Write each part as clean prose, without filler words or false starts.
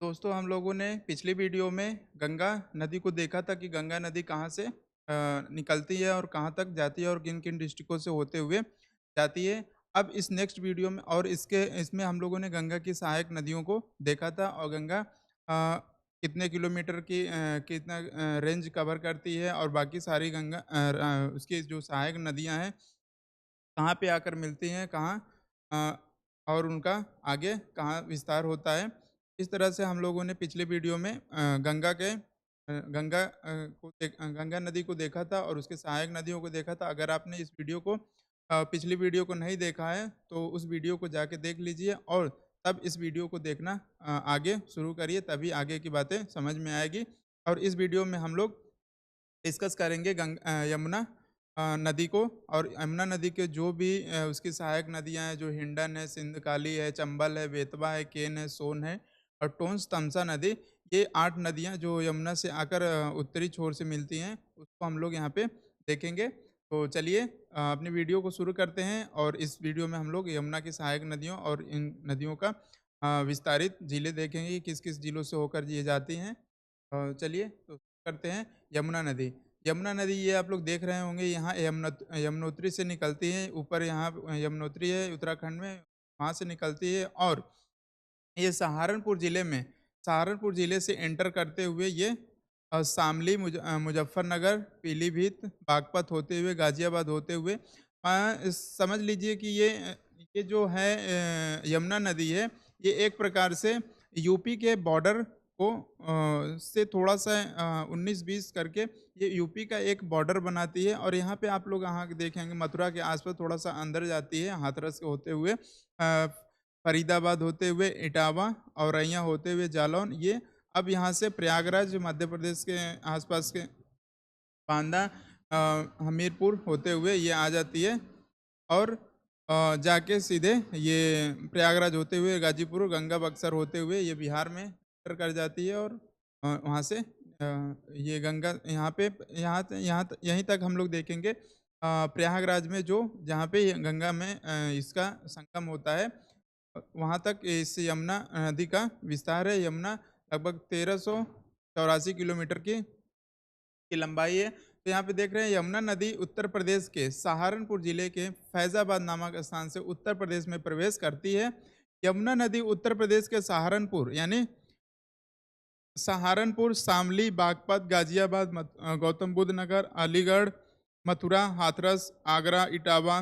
दोस्तों हम लोगों ने पिछली वीडियो में गंगा नदी को देखा था कि गंगा नदी कहाँ से निकलती है और कहाँ तक जाती है और किन किन डिस्ट्रिक्टों से होते हुए जाती है। अब इस नेक्स्ट वीडियो में और इसके इसमें हम लोगों ने गंगा की सहायक नदियों को देखा था और गंगा कितने किलोमीटर की कितना रेंज कवर करती है और बाकी सारी गंगा उसकी जो सहायक नदियाँ हैं कहाँ पे आकर मिलती हैं, कहाँ अ, और उनका आगे कहाँ विस्तार होता है। इस तरह से हम लोगों ने पिछले वीडियो में गंगा नदी को देखा था और उसके सहायक नदियों को देखा था। अगर आपने इस वीडियो को पिछली वीडियो को नहीं देखा है, तो उस वीडियो को जाके देख लीजिए और तब इस वीडियो को देखना आगे शुरू करिए, तभी आगे की बातें समझ में आएगी। और इस वीडियो में हम लोग डिस्कस करेंगे यमुना नदी को और यमुना नदी के जो भी उसकी सहायक नदियाँ हैं जो हिंडन है, सिंधकाली है, चंबल है, बेतवा है, केन है, सोन है और टोंस तमसा नदी। ये 8 नदियाँ जो यमुना से आकर उत्तरी छोर से मिलती हैं, उसको हम लोग यहाँ पे देखेंगे। तो चलिए अपनी वीडियो को शुरू करते हैं और इस वीडियो में हम लोग यमुना की सहायक नदियों और इन नदियों का विस्तारित जिले देखेंगे कि किस-किस जिलों से होकर ये जाती हैं। चलिए तो करते हैं यमुना नदी। यमुना नदी ये आप लोग देख रहे होंगे यहाँ यमुनोत्री से निकलती है, ऊपर यहाँ यमुनोत्री है उत्तराखंड में, वहाँ से निकलती है और ये सहारनपुर ज़िले से एंटर करते हुए ये शामली, मुज़फ्फरनगर, पीलीभीत, बागपत होते हुए, गाज़ियाबाद होते हुए समझ लीजिए कि ये जो है यमुना नदी है, ये एक प्रकार से यूपी के बॉर्डर को से थोड़ा-सा 19-20 करके ये यूपी का एक बॉर्डर बनाती है और यहाँ पे आप लोग यहाँ देखेंगे मथुरा के आस-पास थोड़ा-सा अंदर जाती है, हाथरस होते हुए फरीदाबाद होते हुए इटावा, औरैया होते हुए जालौन, ये अब यहाँ से प्रयागराज मध्य प्रदेश के आसपास के बांदा हमीरपुर होते हुए ये आ जाती है और जाके सीधे ये प्रयागराज होते हुए गाजीपुर, गंगा बक्सर होते हुए ये बिहार में एंटर कर जाती है और वहाँ से ये गंगा यहाँ यहीं तक हम लोग देखेंगे प्रयागराज में जो जहाँ पे ये गंगा में इसका संगम होता है वहाँ तक इस यमुना नदी का विस्तार है। यमुना लगभग 1384 किलोमीटर की लंबाई है। तो यहाँ पे देख रहे हैं यमुना नदी उत्तर प्रदेश के सहारनपुर जिले के फैज़ाबाद नामक स्थान से उत्तर प्रदेश में प्रवेश करती है। यमुना नदी उत्तर प्रदेश के सहारनपुर, शामली, बागपत, गाज़ियाबाद, गौतम बुद्ध नगर, अलीगढ़, मथुरा, हाथरस, आगरा, इटावा,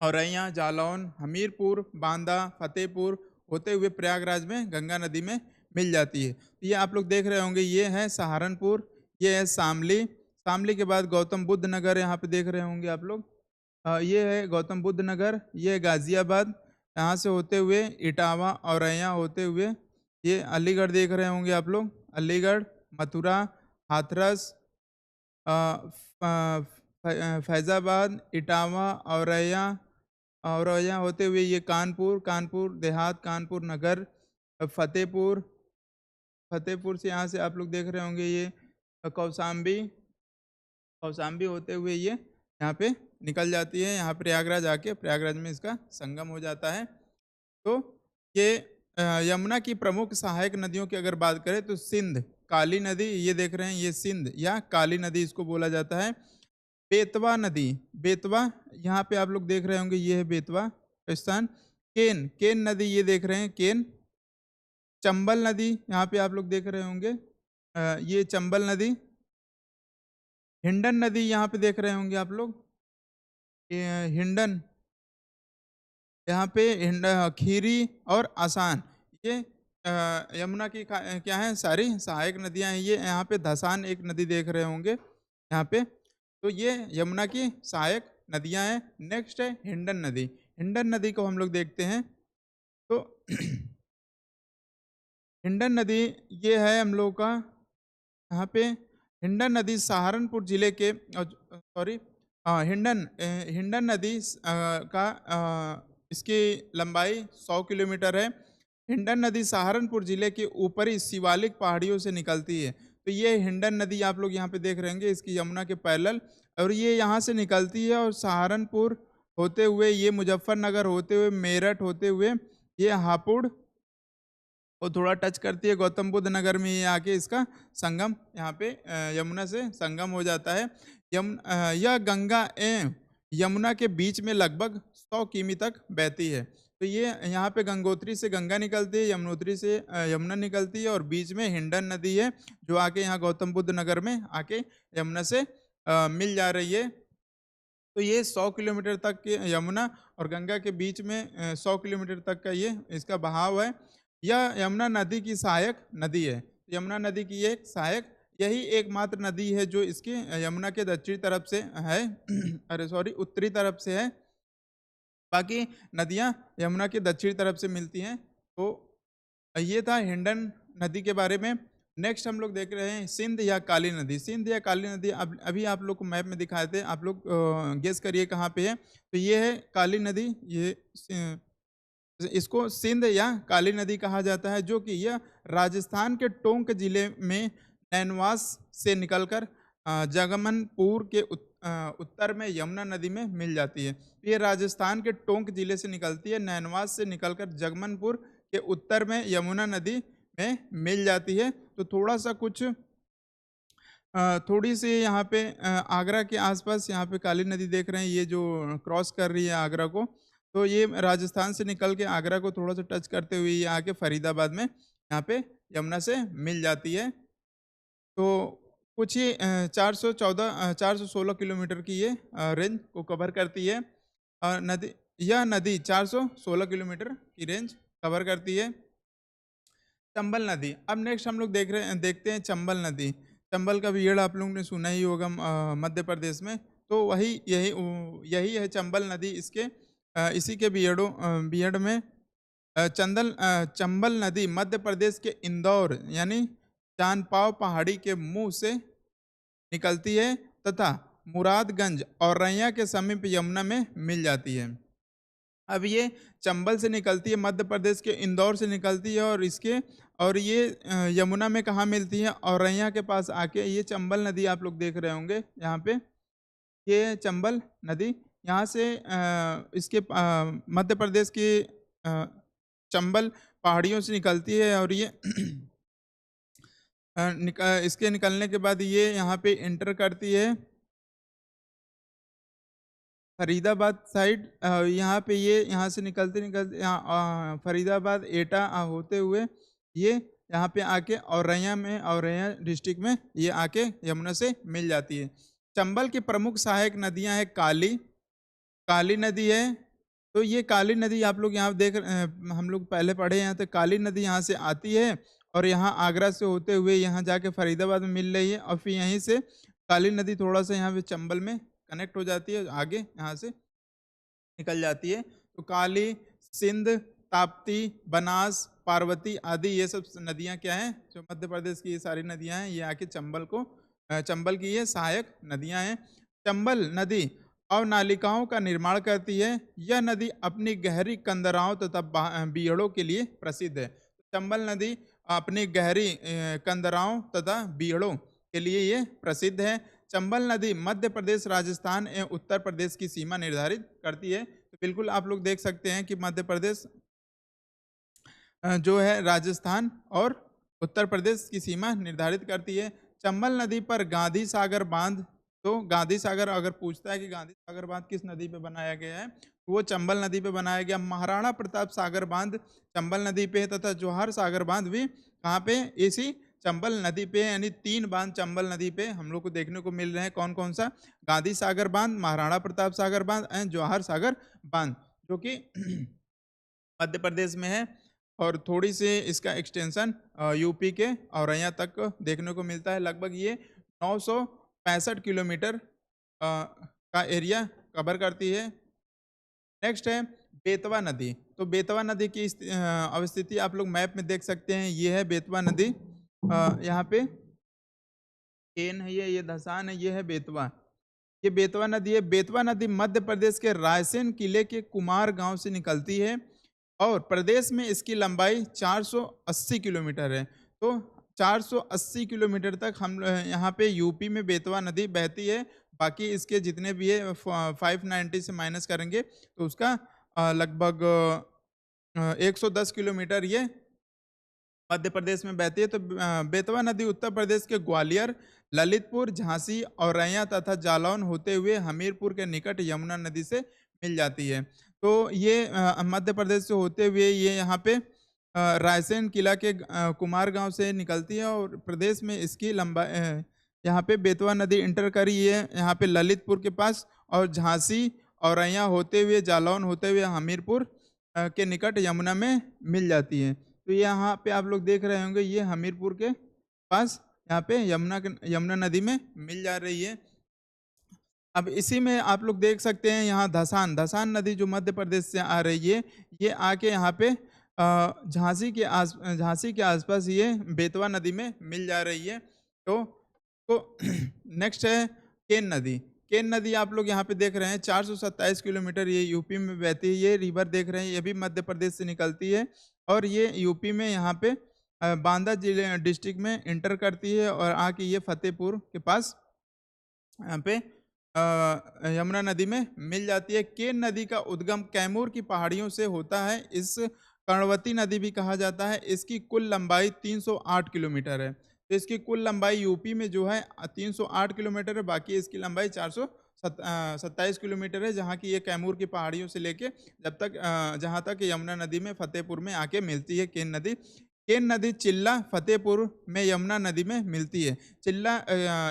औरैया, जालौन, हमीरपुर, बांदा, फतेहपुर होते हुए प्रयागराज में गंगा नदी में मिल जाती है। तो ये आप लोग देख रहे होंगे ये है सहारनपुर, ये है शामली, शामली के बाद गौतम बुद्ध नगर यहाँ पे देख रहे होंगे आप लोग। ये है गौतम बुद्ध नगर, ये है गाज़ियाबाद, यहाँ से होते हुए इटावा, औरैया होते हुए ये अलीगढ़ देख रहे होंगे आप लोग, अलीगढ़, मथुरा, हाथरस फैज़ाबाद, इटावा, औरैया होते हुए ये कानपुर देहात, कानपुर नगर, फ़तेहपुर, फ़तेहपुर से यहाँ से आप लोग देख रहे होंगे ये कौशाम्बी होते हुए ये यहाँ पे निकल जाती है, यहाँ प्रयागराज आके प्रयागराज में इसका संगम हो जाता है। तो ये यमुना की प्रमुख सहायक नदियों की अगर बात करें तो सिंध, काली नदी ये देख रहे हैं ये सिंध या काली नदी इसको बोला जाता है। बेतवा नदी, बेतवा यहाँ पे आप लोग देख रहे होंगे ये है बेतवा का स्थान। केन नदी ये देख रहे हैं केन। चंबल नदी यहाँ पे आप लोग देख रहे होंगे ये चंबल नदी। हिंडन नदी यहाँ पे देख रहे होंगे आप लोग, ये हिंडन यहाँ पे खीरी और आसान ये यमुना की क्या है सारी सहायक नदियाँ हैं। ये यहाँ पे धसान एक नदी देख रहे होंगे यहाँ पे, तो ये यमुना की सहायक नदियाँ हैं। नेक्स्ट है हिंडन नदी। हिंडन नदी को हम लोग देखते हैं तो हिंडन नदी ये है हम लोग का यहाँ पे हिंडन नदी सहारनपुर जिले के सॉरी हिंडन नदी इसकी लंबाई 100 किलोमीटर है। हिंडन नदी सहारनपुर जिले के ऊपरी शिवालिक पहाड़ियों से निकलती है। तो ये हिंडन नदी आप लोग यहाँ पे देख रहे होंगे इसकी यमुना के पैरेलल और ये यहाँ से निकलती है और सहारनपुर होते हुए ये मुजफ्फरनगर होते हुए मेरठ होते हुए ये हापुड़ को थोड़ा टच करती है। गौतम बुद्ध नगर में ये आके इसका संगम यहाँ पे यमुना से संगम हो जाता है। यह गंगा एवं यमुना के बीच में लगभग 100 किमी तक बहती है। तो ये यहाँ पे गंगोत्री से गंगा निकलती है, यमुनोत्री से यमुना निकलती है और बीच में हिंडन नदी है, जो आके यहाँ गौतम बुद्ध नगर में आके यमुना से मिल जा रही है। तो ये 100 किलोमीटर तक के यमुना और गंगा के बीच में 100 किलोमीटर तक का ये इसका बहाव है। यह यमुना नदी की सहायक नदी है। यमुना नदी की एक सहायक यही एकमात्र नदी है जो इसके यमुना के दक्षिणी तरफ से है अरे सॉरी उत्तरी तरफ से है। बाकी नदियाँ यमुना के दक्षिणी तरफ से मिलती हैं। तो ये था हिंडन नदी के बारे में। नेक्स्ट हम लोग देख रहे हैं सिंध या काली नदी। सिंध या काली नदी अब अभी आप लोग को मैप में दिखाए थे, आप लोग गेस करिए कहाँ पे है। तो ये है काली नदी, ये इसको सिंध या काली नदी कहा जाता है, जो कि यह राजस्थान के टोंक जिले में नैनवास से निकलकर जगमनपुर के उत्तर में यमुना नदी में मिल जाती है। तो ये राजस्थान के टोंक जिले से निकलती है, नैनवास से निकलकर जगमनपुर के उत्तर में यमुना नदी में मिल जाती है। तो थोड़ा सा कुछ थोड़ी सी यहाँ पे आगरा के आसपास यहाँ पे काली नदी देख रहे हैं, ये जो क्रॉस कर रही है आगरा को। तो ये राजस्थान से निकल के आगरा को थोड़ा सा टच करते हुए ये आके फरीदाबाद में यहाँ पे यमुना से मिल जाती है। तो कुछ ही 416 किलोमीटर की ये रेंज को कवर करती है। यह नदी 416 किलोमीटर की रेंज कवर करती है। चंबल नदी, अब नेक्स्ट हम लोग देखते हैं चंबल नदी। चंबल का बियड़ आप लोगों ने सुना ही होगा मध्य प्रदेश में। तो यही है चंबल नदी। इसी के बियड़ में चंबल नदी मध्य प्रदेश के इंदौर यानी चांदपाव पहाड़ी के मुंह से निकलती है तथा मुरादगंज और रैया के समीप यमुना में मिल जाती है। अब ये चंबल से निकलती है, मध्य प्रदेश के इंदौर से निकलती है और ये यमुना में कहाँ मिलती है, औरैया के पास आके ये चंबल नदी आप लोग देख रहे होंगे यहाँ पे, ये चंबल नदी यहाँ से इसके मध्य प्रदेश की चंबल पहाड़ियों से निकलती है और ये इसके निकलने के बाद ये यहाँ पे एंटर करती है फरीदाबाद साइड। यहाँ पे ये यहाँ से निकलते निकलते यहाँ फरीदाबाद एटा होते हुए ये यहाँ पे आके औरैया डिस्ट्रिक्ट में ये आके यमुना से मिल जाती है। चंबल की प्रमुख सहायक नदियाँ हैं काली नदी है। तो ये काली नदी आप लोग यहाँ हम लोग पहले पढ़े हैं, तो काली नदी यहाँ से आती है और यहाँ आगरा से होते हुए यहाँ जाके फरीदाबाद में मिल रही है और फिर यहीं से काली नदी थोड़ा सा यहाँ पे चंबल में कनेक्ट हो जाती है, आगे यहाँ से निकल जाती है। तो काली, सिंध, ताप्ती, बनास, पार्वती आदि ये सब नदियाँ क्या हैं, जो मध्य प्रदेश की ये सारी नदियाँ हैं, ये आके चंबल की ये सहायक नदियाँ हैं। चंबल नदी अवनालिकाओं का निर्माण करती है। यह नदी अपनी गहरी कंदराओं तथा बीहड़ों के लिए प्रसिद्ध है। चंबल नदी अपनी गहरी कंदराओं तथा बीहड़ों के लिए ये प्रसिद्ध है। चंबल नदी मध्य प्रदेश, राजस्थान एवं उत्तर प्रदेश की सीमा निर्धारित करती है। तो बिल्कुल आप लोग देख सकते हैं कि मध्य प्रदेश जो है राजस्थान और उत्तर प्रदेश की सीमा निर्धारित करती है। चंबल नदी पर गांधी सागर बांध, तो गांधी सागर अगर पूछता है कि गांधी सागर बांध किस नदी पे बनाया गया है, तो वो चंबल नदी पे बनाया गया। महाराणा प्रताप सागर बांध चंबल नदी पे है तथा जवाहर सागर बांध भी कहाँ पे, इसी चंबल नदी पे, यानी 3 बांध चंबल नदी पे हम लोग को देखने को मिल रहे हैं। कौन कौन सा, गांधी सागर बांध, महाराणा प्रताप सागर बांध एंड जवाहर सागर बांध, जो कि मध्य प्रदेश में है। और थोड़ी सी इसका एक्सटेंशन यूपी के औरैया तक देखने को मिलता है। लगभग ये 965 किलोमीटर का एरिया कवर करती है। नेक्स्ट है बेतवा नदी। तो बेतवा नदी की अवस्थिति आप लोग मैप में देख सकते हैं। ये है बेतवा नदी, यहाँ पे केन है, ये धसान है, ये है बेतवा, ये बेतवा नदी है। बेतवा नदी मध्य प्रदेश के रायसेन किले के कुमार गांव से निकलती है और प्रदेश में इसकी लंबाई 480 किलोमीटर है। तो 480 किलोमीटर तक हम यहाँ पे यूपी में बेतवा नदी बहती है। बाकी इसके जितने भी है 590 से माइनस करेंगे तो उसका लगभग 110 किलोमीटर ये मध्य प्रदेश में बहती है। तो बेतवा नदी उत्तर प्रदेश के ग्वालियर, ललितपुर, झांसी, औरैया तथा जालौन होते हुए हमीरपुर के निकट यमुना नदी से मिल जाती है। तो ये मध्य प्रदेश से होते हुए ये यहाँ पे रायसेन किला के कुमार गाँव से निकलती है और प्रदेश में इसकी यहाँ पे बेतवा नदी इंटर करी है यहाँ पे ललितपुर के पास, और झांसी, औरैया होते हुए जालौन होते हुए हमीरपुर के निकट यमुना में मिल जाती है। तो यहाँ पे आप लोग देख रहे होंगे ये हमीरपुर के पास यहाँ पे यमुना नदी में मिल जा रही है। अब इसी में आप लोग देख सकते हैं यहाँ धसान नदी जो मध्य प्रदेश से आ रही है, ये आके यहाँ पे झांसी के आसपास ये बेतवा नदी में मिल जा रही है। तो नेक्स्ट है केन नदी। केन नदी आप लोग यहाँ पे देख रहे हैं 427 किलोमीटर ये यूपी में बहती है। ये रिवर देख रहे हैं, ये भी मध्य प्रदेश से निकलती है और ये यूपी में यहाँ पे बांदा जिले डिस्ट्रिक्ट में इंटर करती है और आके ये फतेहपुर के पास यहाँ पे यमुना नदी में मिल जाती है। केन नदी का उद्गम कैमूर की पहाड़ियों से होता है। इस कर्णवती नदी भी कहा जाता है। इसकी कुल लंबाई 308 किलोमीटर है। तो इसकी कुल लंबाई यूपी में जो है 308 किलोमीटर है, बाकी इसकी लंबाई 427 किलोमीटर है, जहाँ की ये कैमूर की पहाड़ियों से लेके जहाँ तक यमुना नदी में फतेहपुर में आके मिलती है केन नदी। केन नदी चिल्ला फतेहपुर में यमुना नदी में मिलती है। चिल्ला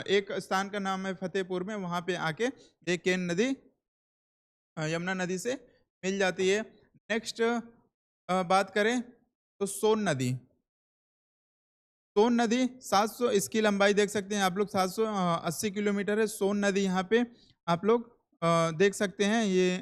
एक स्थान का नाम है फतेहपुर में, वहाँ पे आके ये केन नदी यमुना नदी से मिल जाती है। नेक्स्ट बात करें तो सोन नदी। सोन नदी 700 इसकी लंबाई देख सकते हैं आप लोग 780 किलोमीटर है। सोन नदी यहाँ पे आप लोग देख सकते हैं ये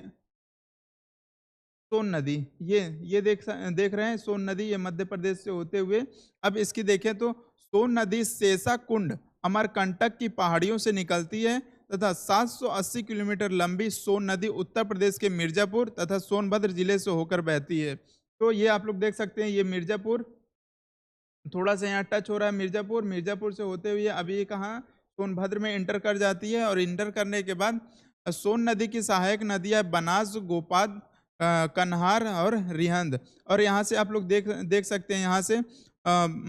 सोन नदी ये देख रहे हैं सोन नदी, ये मध्य प्रदेश से होते हुए अब इसकी देखें तो सोन नदी शेषा कुंड अमरकंटक की पहाड़ियों से निकलती है तथा 780 किलोमीटर लंबी सोन नदी उत्तर प्रदेश के मिर्जापुर तथा सोनभद्र जिले से होकर बहती है। तो ये आप लोग देख सकते हैं ये मिर्जापुर थोड़ा सा यहाँ टच हो रहा है, मिर्जापुर से होते हुए अभी ये कहाँ सोनभद्र में इंटर कर जाती है और इंटर करने के बाद सोन नदी की सहायक नदियाँ बनास, गोपाद, कन्हार और रिहंद, और यहाँ से आप लोग देख सकते हैं यहाँ से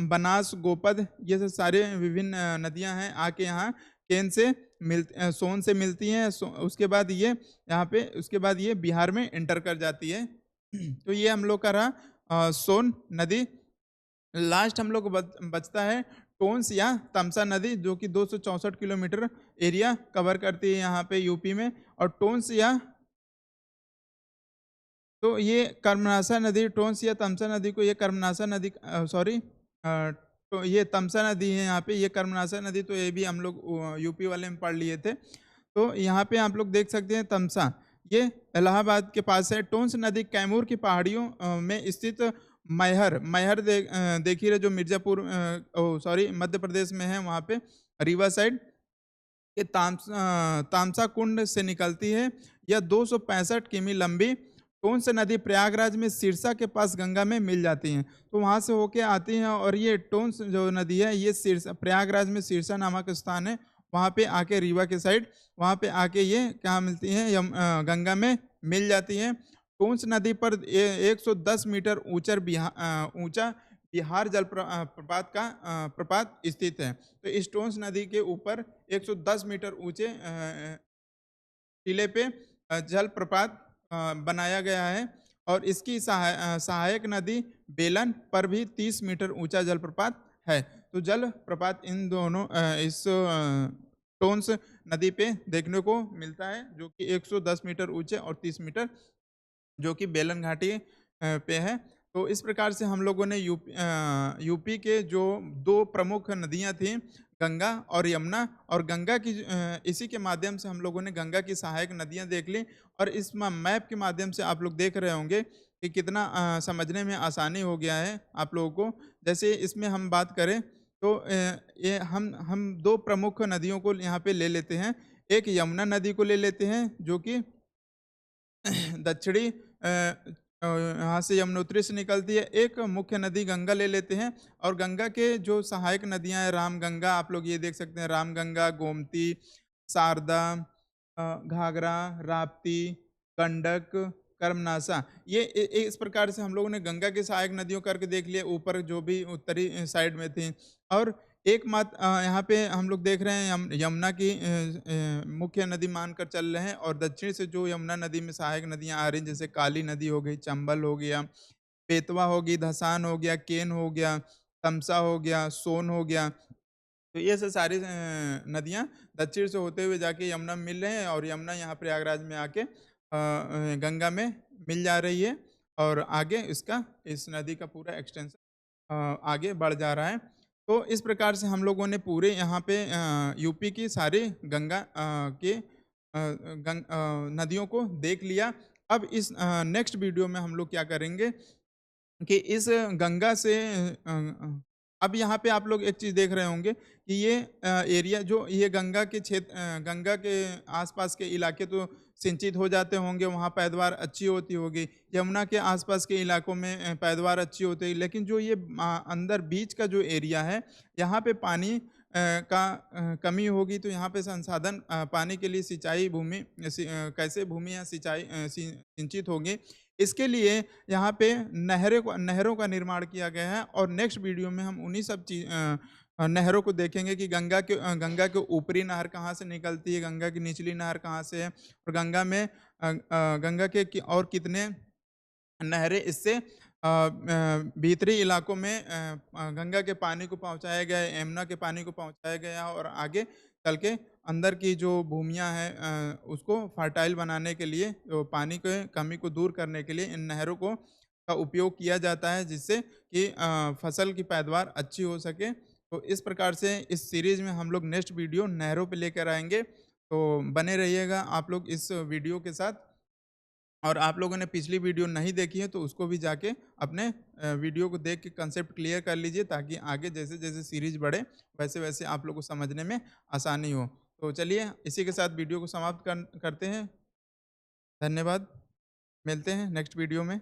बनास, गोपद ये सब सारे विभिन्न नदियाँ हैं आके यहाँ केन से सोन से मिलती हैं। उसके बाद ये यहाँ पे उसके बाद ये बिहार में इंटर कर जाती है। तो ये हम लोग का रहा सोन नदी। लास्ट हम लोग को बचता है टोंस या तमसा नदी जो कि 264 किलोमीटर एरिया कवर करती है यहाँ पे यूपी में। और टोंस या तो ये कर्मनासा नदी, टोंस या तमसा नदी को ये कर्मनासा नदी तो ये तमसा नदी है यहाँ पे, ये कर्मनासा नदी तो ये भी हम लोग यूपी वाले में पढ़ लिए थे। तो यहाँ पे आप लोग देख सकते हैं तमसा ये इलाहाबाद के पास है। टोंस नदी कैमूर की पहाड़ियों में स्थित मैहर देखिए रहे जो मिर्जापुर मध्य प्रदेश में है, वहाँ पे रीवा साइड के तामसा कुंड से निकलती है। यह 265 किमी लंबी टोंस नदी प्रयागराज में सिरसा के पास गंगा में मिल जाती हैं। तो वहाँ से होके आती हैं और ये टोंस जो नदी है ये सिरसा प्रयागराज में सिरसा नामक स्थान है, वहाँ पे आके रीवा के साइड वहाँ पे आके ये कहाँ मिलती हैं गंगा में मिल जाती हैं। टोंस नदी पर 110 मीटर ऊंचा बिहार जल प्रपात का प्रपात स्थित है। तो इस टोंस नदी के ऊपर 110 मीटर ऊंचे टीले पे जल प्रपात बनाया गया है और इसकी सहायक नदी बेलन पर भी 30 मीटर ऊंचा जलप्रपात है। तो जल प्रपात इन दोनों इस टोंस नदी पे देखने को मिलता है जो कि 110 मीटर ऊंचे और 30 मीटर जो कि बेलन घाटी पे है। तो इस प्रकार से हम लोगों ने यूपी के जो दो प्रमुख नदियां थी गंगा और यमुना, और गंगा की इसी के माध्यम से हम लोगों ने गंगा की सहायक नदियां देख ली। और इस मैप के माध्यम से आप लोग देख रहे होंगे कि कितना समझने में आसानी हो गया है आप लोगों को। जैसे इसमें हम बात करें तो ये हम दो प्रमुख नदियों को यहाँ पे ले लेते हैं। एक यमुना नदी को ले लेते हैं जो कि दक्षिणी यहाँ से यमुनोत्री से निकलती है। एक मुख्य नदी गंगा ले लेते हैं और गंगा के जो सहायक नदियाँ हैं राम गंगा, आप लोग ये देख सकते हैं राम गंगा, गोमती, शारदा, घाघरा, राप्ती, गंडक, कर्मनाशा, ये इस प्रकार से हम लोगों ने गंगा की सहायक नदियों करके देख लिया, ऊपर जो भी उत्तरी साइड में थी। और यहाँ पे हम लोग देख रहे हैं यमुना की मुख्य नदी मानकर चल रहे हैं, और दक्षिण से जो यमुना नदी में सहायक नदियाँ आ रही हैं, जैसे काली नदी हो गई, चंबल हो गया, बेतवा हो गई, धसान हो गया, केन हो गया, तमसा हो गया, सोन हो गया। तो ये सब सारी नदियाँ दक्षिण से होते हुए जाके यमुना में मिल रहे हैं, और यमुना यहाँ प्रयागराज में आके गंगा में मिल जा रही है, और आगे इस नदी का पूरा एक्सटेंशन आगे बढ़ जा रहा है। तो इस प्रकार से हम लोगों ने पूरे यहाँ पे यूपी की सारी गंगा नदियों को देख लिया। अब इस नेक्स्ट वीडियो में हम लोग क्या करेंगे कि इस गंगा से अब यहाँ पे आप लोग एक चीज़ देख रहे होंगे कि ये एरिया जो ये गंगा के आसपास के इलाके तो सिंचित हो जाते होंगे, वहाँ पैदावार अच्छी होती होगी। यमुना के आसपास के इलाकों में पैदावार अच्छी होती है, लेकिन जो ये अंदर बीच का जो एरिया है, यहाँ पे पानी का कमी होगी, तो यहाँ पे संसाधन पानी के लिए सिंचाई भूमि कैसे भूमि या सिंचित होगी, इसके लिए यहाँ पे नहरों का निर्माण किया गया है। और नेक्स्ट वीडियो में हम उन्हीं सब नहरों को देखेंगे कि गंगा के ऊपरी नहर कहाँ से निकलती है, गंगा की निचली नहर कहाँ से है, और गंगा के और कितने नहरें इससे भीतरी इलाकों में गंगा के पानी को पहुँचाया गया है, यमुना के पानी को पहुँचाया गया है, और आगे चल के अंदर की जो भूमियाँ हैं उसको फर्टाइल बनाने के लिए, तो पानी के कमी को दूर करने के लिए इन नहरों का उपयोग किया जाता है, जिससे कि फसल की पैदावार अच्छी हो सके। तो इस प्रकार से इस सीरीज़ में हम लोग नेक्स्ट वीडियो नहरों पे लेकर आएँगे, तो बने रहिएगा आप लोग इस वीडियो के साथ। और आप लोगों ने पिछली वीडियो नहीं देखी है तो उसको भी जाके अपने वीडियो को देख के कंसेप्ट क्लियर कर लीजिए, ताकि आगे जैसे-जैसे सीरीज़ बढ़े वैसे-वैसे आप लोग को समझने में आसानी हो। तो चलिए इसी के साथ वीडियो को समाप्त करते हैं। धन्यवाद। मिलते हैं नेक्स्ट वीडियो में।